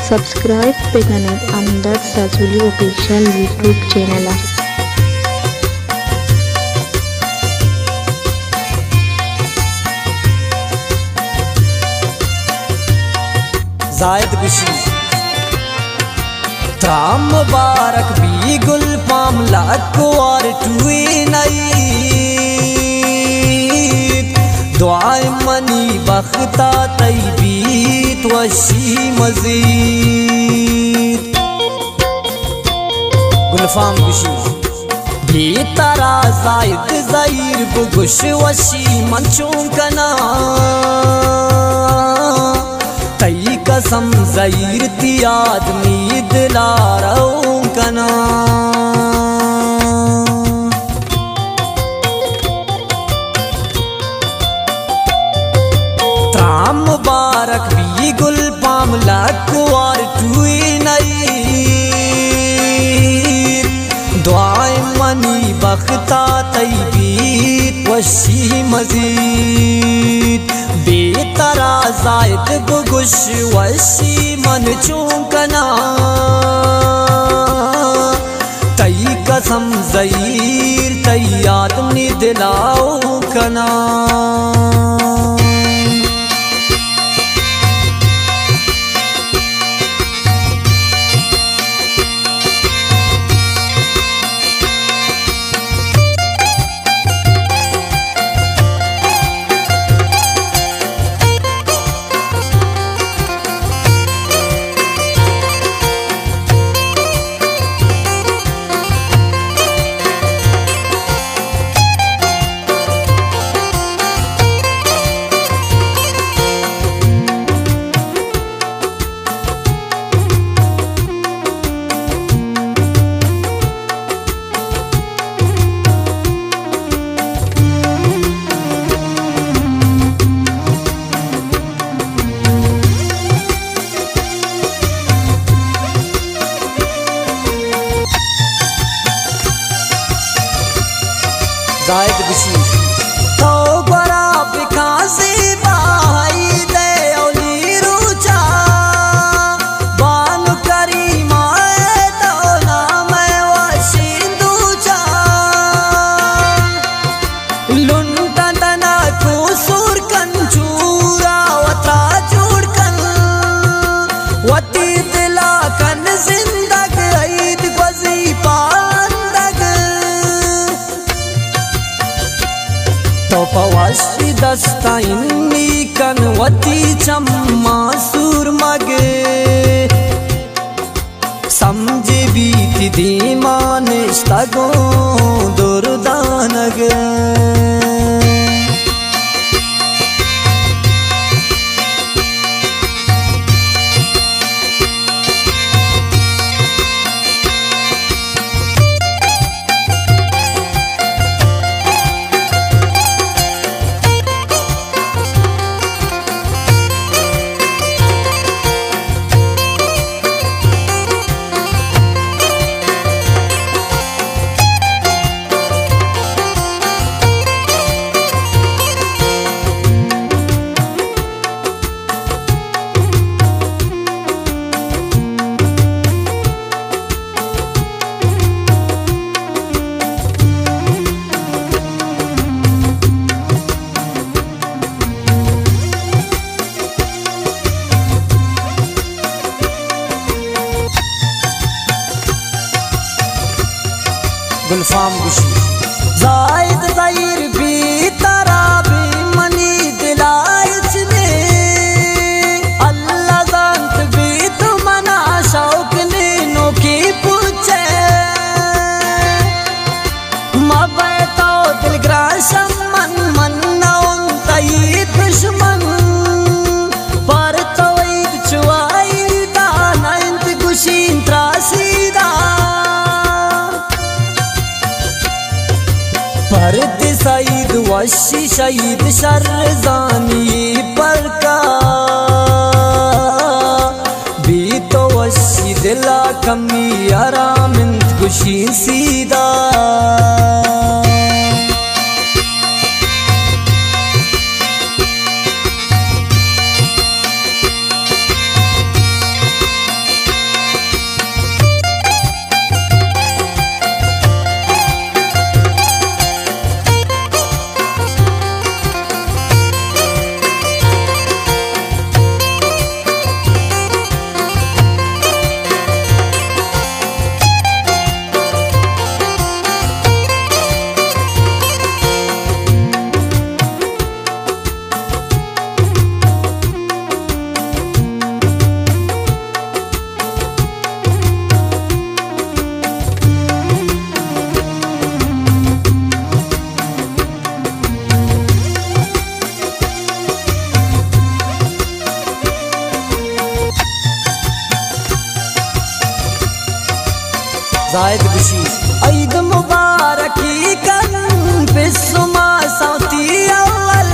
Subscribe peganet Amdad Sazuli official YouTube channel. जायद गुशी त्राम मुबारक भी गुल पामला को और टुए नई दुआए मनी बख्ता तैबीत वशी मजीद गुलफाम गुशी बेतारा जायद जाहिर बुगुश वशी मंचों कना तई कसम ज़हीर ती आदमी दिलारों कना त्राम मुबारक भी गुल पामला कुआर टुए नई दुआए मनी बख्ता तैबीत वशी मजीद बेतरा जायद बुगुश वशी मन चूकना तई कसम ज़हीर तई आदमी दिलाओ कना जायद गुशी तो बरा बिकासी बाई दे ओली रुचा बानु करीमा तो नाम वशी दूचा लुंटा तना कुसूर कंचूरा वता चूड़कन वती दिला कन जिंदग ईद गजी पांदग तो पवाशी दस्ता इन्नी कनवती चम्मा सूर मगे समझे बीती दीमान इश्तगो दुर्दानग गुलफाम गुशी जायद जाहिर भी तारा भी मनी दिलायच ने अल्लाह जानत भी तू मना शौक ने नो की पूछे मबे तो दिल ग्राशम मन मन नौन तई दुश्मन पर तो ईद चुआई दा नंत गुशी त्रासीदा फर्द सईद वशी शहीद शर्जानी पर का भी तो वशी दिला कमी आराम गुशी सीधा जायद गुशी ईद मुबारकी कन बिस्मा सौती अव्वल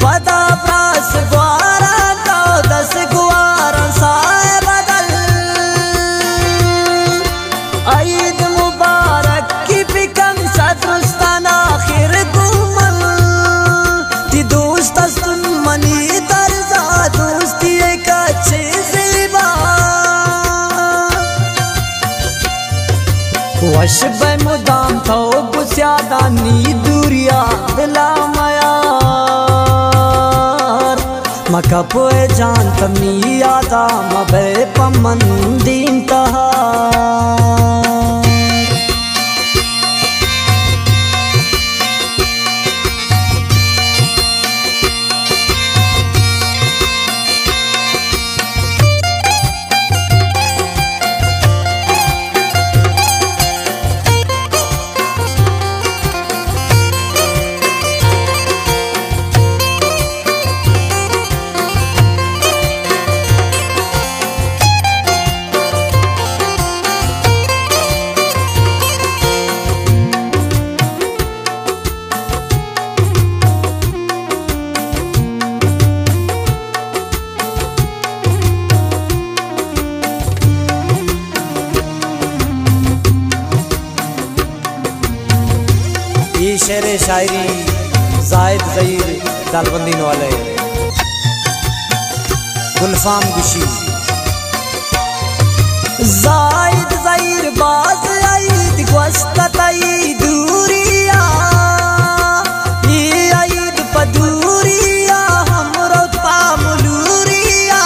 पदा प्रास ग्वारा तो 10 ग्वारा साए बदल ईद मुबारक की बिकम सदरुस्तान आखिर गुमल ती दोस्त सुन मनी दर्जा दोस्ती एक अच्छे ज़िबा वश बे मुदाम थो गुस्यादा नी दूरिया दिला मयार मका पोए जान तमी यादा मबे पमन दीन तहा ये शेर शायरी जायद ज़हीर दालबंदी वाले गुलफाम गुशी जायद ज़हीर बाज ईद ग्वस्तई दूरिया ये ईद पदूरिया हमरो पामुलूरिया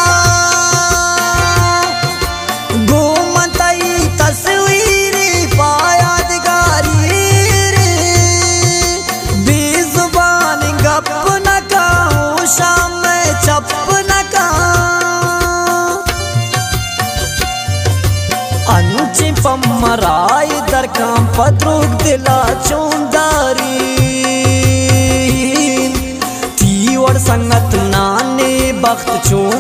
घूमतई तस्वीरी पायादगारी शाम में चप नका अनुची पमराय दरकाम पद्रुक दिला चौंदारी तीवर संगत नाने बख्त चों